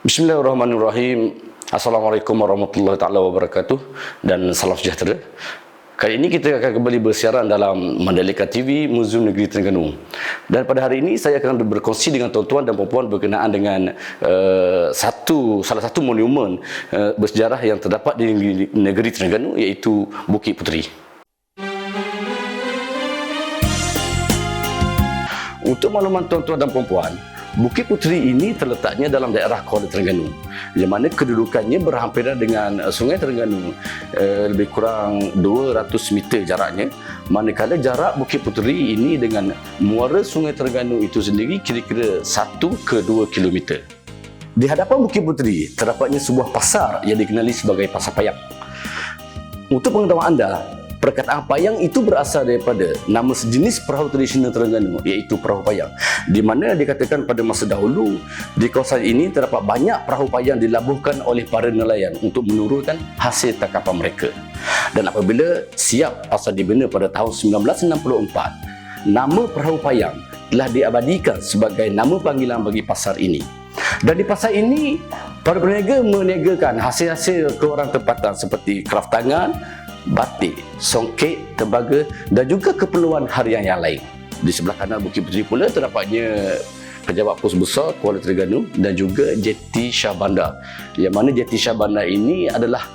Bismillahirrahmanirrahim. Assalamualaikum warahmatullahi taala wabarakatuh dan salam sejahtera. Kali ini kita akan kembali bersiaran dalam Mandalika TV Muzium Negeri Terengganu. Dan pada hari ini saya akan berkongsi dengan tuan-tuan dan puan-puan berkenaan dengan salah satu monumen bersejarah yang terdapat di negeri Terengganu, iaitu Bukit Puteri. Untuk makluman tuan-tuan dan puan-puan, Bukit Puteri ini terletaknya dalam daerah Kuala Terengganu, yang mana kedudukannya berhampiran dengan Sungai Terengganu, lebih kurang 200 meter jaraknya, manakala jarak Bukit Puteri ini dengan muara Sungai Terengganu itu sendiri kira-kira 1 ke 2 kilometer. Di hadapan Bukit Puteri terdapatnya sebuah pasar yang dikenali sebagai Pasar Payang. Untuk pengetahuan anda, perkataan payang itu berasal daripada nama sejenis perahu tradisional Terengganu, iaitu perahu payang, di mana dikatakan pada masa dahulu di kawasan ini terdapat banyak perahu payang dilabuhkan oleh para nelayan untuk menurunkan hasil tangkapan mereka. Dan apabila siap pasar dibina pada tahun 1964, nama perahu payang telah diabadikan sebagai nama panggilan bagi pasar ini. Dan di pasar ini, para peniaga meniagakan hasil-hasil keluaran tempatan seperti kraft tangan, batik, songket, tembaga dan juga keperluan harian yang lain. Di sebelah kanan Bukit Puteri pula terdapatnya Pejabat Pos Besar Kuala Terengganu dan juga Jeti Shah Bandar, yang mana Jeti Shah Bandar ini adalah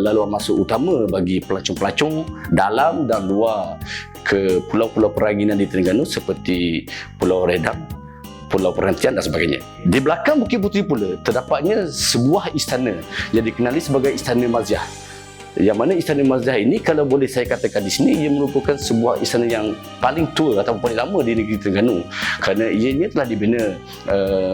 laluan masuk utama bagi pelancong-pelancong dalam dan luar ke pulau-pulau peranginan di Terengganu seperti Pulau Redang, Pulau Perhentian dan sebagainya. Di belakang Bukit Puteri pula terdapatnya sebuah istana yang dikenali sebagai Istana Maziah. Yang mana Istana Maziah ini, kalau boleh saya katakan di sini, ia merupakan sebuah istana yang paling tua atau paling lama di negeri Terengganu, kerana ianya telah dibina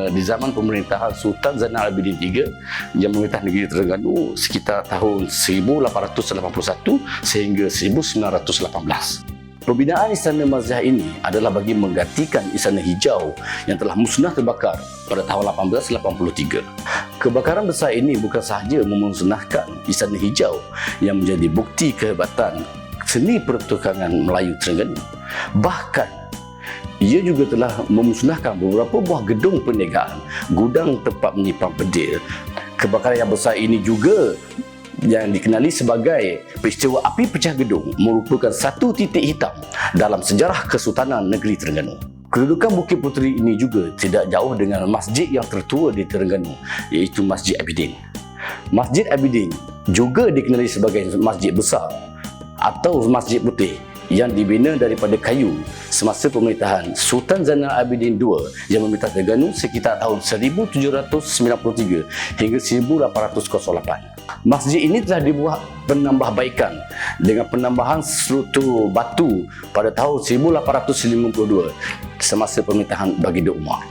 di zaman pemerintahan Sultan Zainal Abidin III yang memerintah negeri Terengganu sekitar tahun 1881 sehingga 1918. Pembinaan Istana Maziah ini adalah bagi menggantikan Istana Hijau yang telah musnah terbakar pada tahun 1883. Kebakaran besar ini bukan sahaja memusnahkan Istana Hijau yang menjadi bukti kehebatan seni pertukangan Melayu Terengganu, bahkan ia juga telah memusnahkan beberapa buah gedung perniagaan, gudang tempat menyimpan bedil. Kebakaran yang besar ini juga yang dikenali sebagai peristiwa api pecah gedung merupakan satu titik hitam dalam sejarah Kesultanan Negeri Terengganu. Kedudukan Bukit Puteri ini juga tidak jauh dengan masjid yang tertua di Terengganu, iaitu Masjid Abidin. Masjid Abidin juga dikenali sebagai masjid besar atau Masjid Putih yang dibina daripada kayu semasa pemerintahan Sultan Zainal Abidin II yang memerintah Terengganu sekitar tahun 1793 hingga 1808. Masjid ini telah dibuat penambahbaikan dengan penambahan struktur batu pada tahun 1852 semasa pemerintahan Baginda Umar.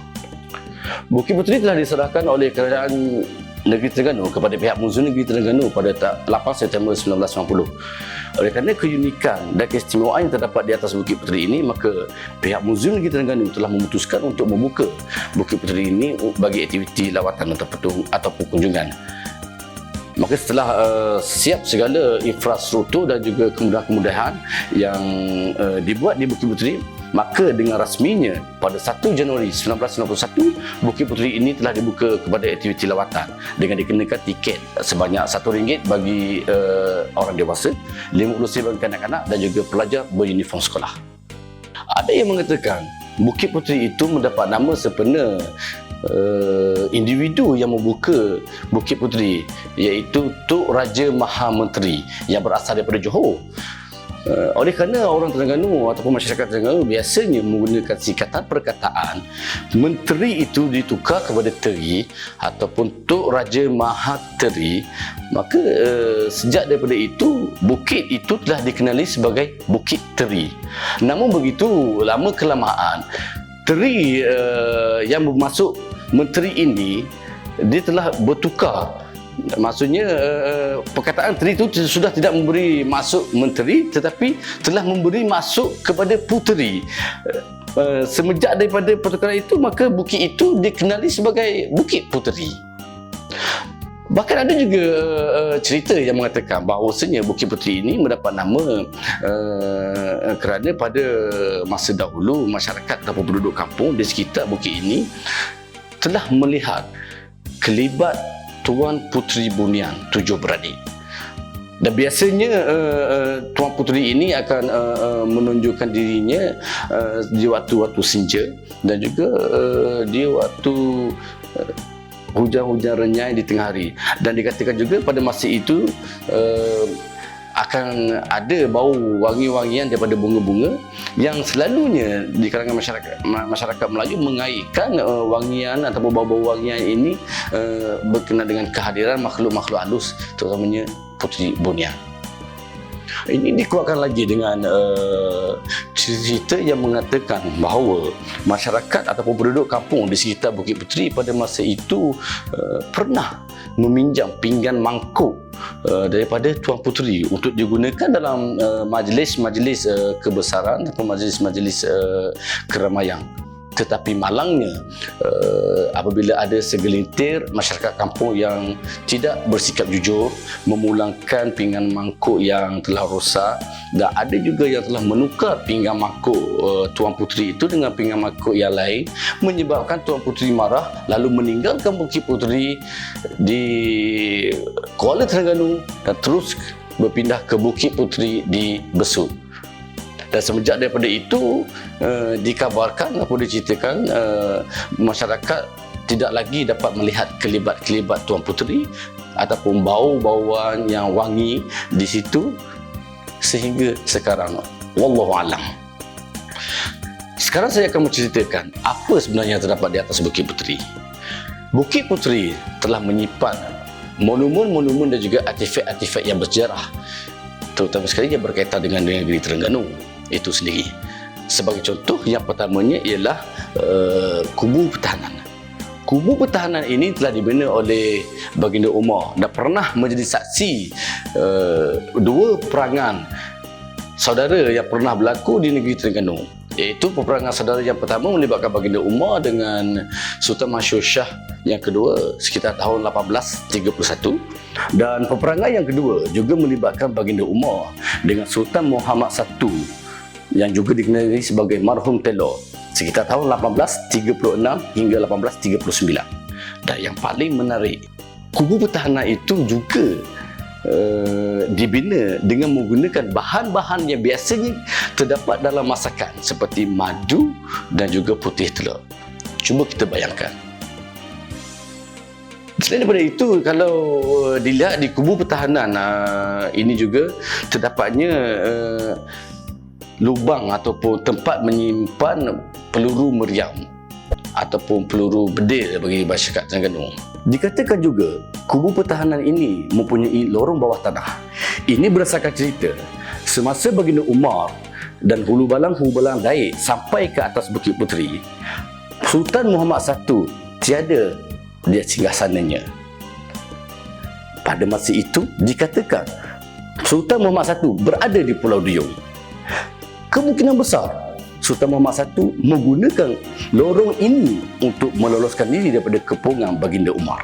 Bukit Puteri telah diserahkan oleh Kerajaan Negeri Terengganu kepada pihak Muzium Negeri Terengganu pada 8 September 1990. Oleh kerana keunikan dan keistimewaan yang terdapat di atas Bukit Puteri ini, maka pihak Muzium Negeri Terengganu telah memutuskan untuk membuka Bukit Puteri ini bagi aktiviti lawatan ataupun kunjungan. Maka setelah siap segala infrastruktur dan juga kemudahan-kemudahan yang dibuat di Bukit Puteri, maka dengan rasminya pada 1 Januari 1991, Bukit Puteri ini telah dibuka kepada aktiviti lawatan dengan dikenakan tiket sebanyak RM1 bagi orang dewasa, RM50 bagi kanak-kanak dan juga pelajar beruniform sekolah. Ada yang mengatakan Bukit Puteri itu mendapat nama sempena individu yang membuka Bukit Puteri, iaitu Tuk Raja Maha Menteri yang berasal daripada Johor. Oleh kerana orang Terengganu ataupun masyarakat Terengganu biasanya menggunakan singkatan perkataan menteri itu ditukar kepada teri ataupun Tuk Raja Maha Teri, maka sejak daripada itu bukit itu telah dikenali sebagai Bukit Teri. Namun begitu lama kelamaan, teri yang bermaksud menteri ini dia telah bertukar. Maksudnya perkataan teri itu sudah tidak memberi maksud menteri tetapi telah memberi maksud kepada puteri. Semenjak daripada pertukaran itu, maka bukit itu dikenali sebagai Bukit Puteri. Bahkan ada juga cerita yang mengatakan bahawasanya Bukit Puteri ini mendapat nama kerana pada masa dahulu masyarakat ataupun penduduk kampung di sekitar bukit ini telah melihat kelibat Tuan Puteri Bunian 7 beradik. Dan biasanya Tuan Puteri ini akan menunjukkan dirinya di waktu-waktu senja dan juga di waktu hujan-hujan renyai di tengah hari. Dan dikatakan juga pada masa itu akan ada bau wangi-wangian daripada bunga-bunga yang selalunya di kalangan masyarakat Melayu mengaitkan wangian ataupun bau-bau wangian ini berkenaan dengan kehadiran makhluk-makhluk halus, terutamanya Puteri Bunian. Ini dikuatkan lagi dengan cerita yang mengatakan bahawa masyarakat ataupun penduduk kampung di sekitar Bukit Puteri pada masa itu pernah meminjam pinggan mangkuk daripada Tuan Puteri untuk digunakan dalam majlis-majlis kebesaran atau majlis-majlis keramaian. Tetapi malangnya apabila ada segelintir masyarakat kampung yang tidak bersikap jujur, memulangkan pinggan mangkuk yang telah rosak, dan ada juga yang telah menukar pinggan mangkuk Tuan Puteri itu dengan pinggan mangkuk yang lain, menyebabkan Tuan Puteri marah lalu meninggalkan Bukit Puteri di Kuala Terengganu dan terus berpindah ke Bukit Puteri di Besut. Dan semenjak daripada itu dikabarkan atau diceritakan masyarakat tidak lagi dapat melihat kelibat-kelibat Tuan Puteri ataupun bau-bauan yang wangi di situ sehingga sekarang. Wallahu alam. Sekarang saya akan menceritakan apa sebenarnya yang terdapat di atas Bukit Puteri. Bukit Puteri telah menyimpan monumen-monumen dan juga artifak-artifak yang bersejarah, terutama sekali yang berkaitan dengan negeri Terengganu itu sendiri. Sebagai contoh, yang pertamanya ialah kubu pertahanan. Kubu pertahanan ini telah dibina oleh Baginda Umar dan pernah menjadi saksi dua peperangan saudara yang pernah berlaku di negeri Terengganu, iaitu peperangan saudara yang pertama melibatkan Baginda Umar dengan Sultan Masyhur Shah, yang kedua sekitar tahun 1831, dan peperangan yang kedua juga melibatkan Baginda Umar dengan Sultan Muhammad I yang juga dikenali sebagai Marhum Telor sekitar tahun 1836 hingga 1839. Dan yang paling menarik, kubu pertahanan itu juga dibina dengan menggunakan bahan-bahan yang biasanya terdapat dalam masakan seperti madu dan juga putih telur. Cuba kita bayangkan. Selain daripada itu, kalau dilihat di kubu pertahanan ini juga terdapatnya lubang ataupun tempat menyimpan peluru meriam ataupun peluru bedil bagi masyarakat Terengganu. Dikatakan juga kubu pertahanan ini mempunyai lorong bawah tanah. Ini berdasarkan cerita semasa Baginda Umar dan hulu balang Daik sampai ke atas Bukit Puteri, Sultan Muhammad I tiada di singgasananya. Pada masa itu dikatakan Sultan Muhammad I berada di Pulau Duyung. Kemungkinan besar Sultan Muhammad I menggunakan lorong ini untuk meloloskan diri daripada kepungan Baginda Umar.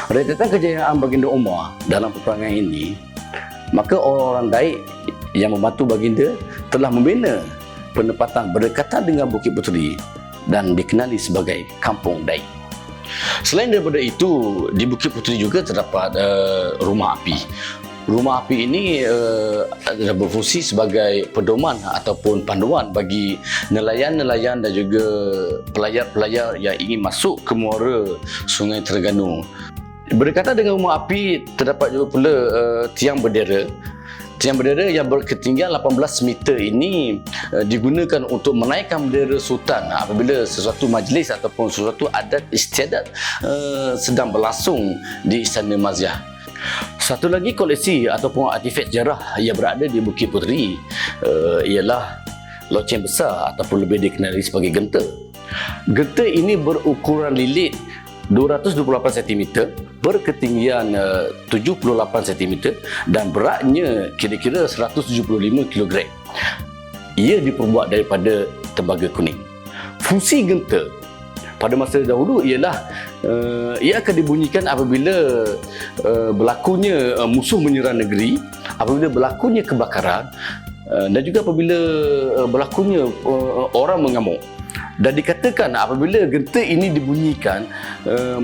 Rentetan kejayaan Baginda Umar dalam peperangan ini, maka orang-orang Daik yang membantu Baginda telah membina penempatan berdekatan dengan Bukit Puteri dan dikenali sebagai Kampung Daik. Selain daripada itu, di Bukit Puteri juga terdapat rumah api. Rumah api ini adalah berfungsi sebagai pedoman ataupun panduan bagi nelayan-nelayan dan juga pelayar-pelayar yang ingin masuk ke muara Sungai Terengganu. Berdekatan dengan rumah api terdapat juga pula tiang bendera. Tiang bendera yang berketinggian 18 meter ini digunakan untuk menaikkan bendera Sultan apabila sesuatu majlis ataupun sesuatu adat istiadat sedang berlangsung di Istana Maziah. Satu lagi koleksi ataupun artifak sejarah yang berada di Bukit Puteri ialah loceng besar ataupun lebih dikenali sebagai genta. Genta ini berukuran lilit 228 cm, berketinggian 78 cm dan beratnya kira-kira 175 kg. Ia diperbuat daripada tembaga kuning. Fungsi genta pada masa dahulu ialah ia akan dibunyikan apabila berlakunya musuh menyerang negeri, apabila berlakunya kebakaran dan juga apabila berlakunya orang mengamuk. Dan dikatakan apabila genta ini dibunyikan,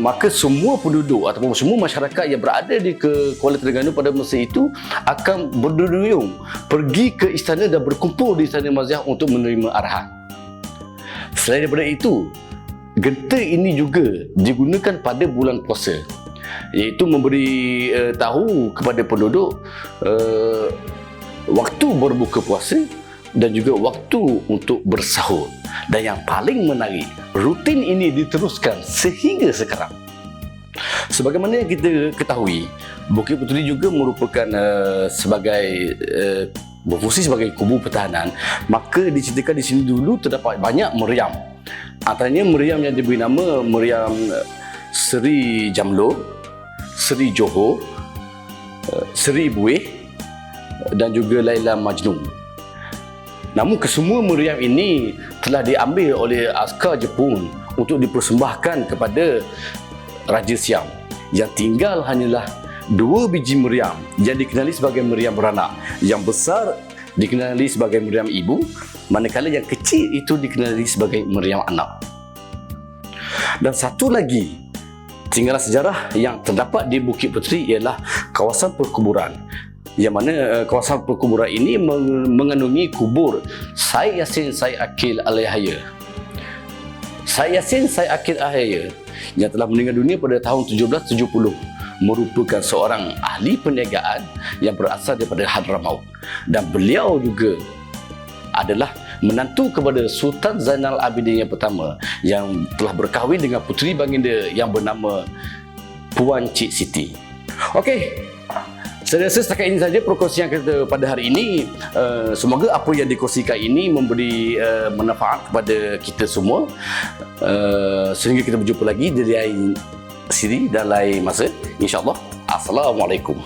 maka semua penduduk ataupun semua masyarakat yang berada di Kuala Terengganu pada masa itu akan berduyung pergi ke istana dan berkumpul di Istana Maziah untuk menerima arahan. Selain daripada itu, genta ini juga digunakan pada bulan puasa, iaitu memberi tahu kepada penduduk waktu berbuka puasa dan juga waktu untuk bersahur. Dan yang paling menarik, rutin ini diteruskan sehingga sekarang. Sebagaimana yang kita ketahui, Bukit Puteri juga merupakan berfungsi sebagai kubu pertahanan. Maka diceritakan di sini dulu terdapat banyak meriam. Antaranya meriam yang diberi nama meriam Seri Jamlo, Seri Johor, Seri Buih dan juga Laila Majnun. Namun kesemua meriam ini telah diambil oleh askar Jepun untuk dipersembahkan kepada Raja Siam. Yang tinggal hanyalah 2 biji meriam yang dikenali sebagai meriam beranak. Yang besar dikenali sebagai meriam ibu, manakala yang kecil itu dikenali sebagai meriam anak. Dan satu lagi tinggalan sejarah yang terdapat di Bukit Puteri ialah kawasan perkuburan, yang mana kawasan perkuburan ini mengandungi kubur Syed Yassin Syed Akil Alaihyaya. Syed Yassin Syed Akil Alaihyaya yang telah meninggal dunia pada tahun 1770 merupakan seorang ahli perniagaan yang berasal daripada Hadramaut, dan beliau juga adalah menantu kepada Sultan Zainal Abidin yang pertama yang telah berkahwin dengan puteri baginda yang bernama Puan Cik Siti. Okey, saya rasa setakat ini saja perkongsian kita pada hari ini. Semoga apa yang dikongsikan ini memberi manfaat kepada kita semua. Sehingga kita berjumpa lagi di lain siri dan lain masa, insya-Allah. Assalamualaikum.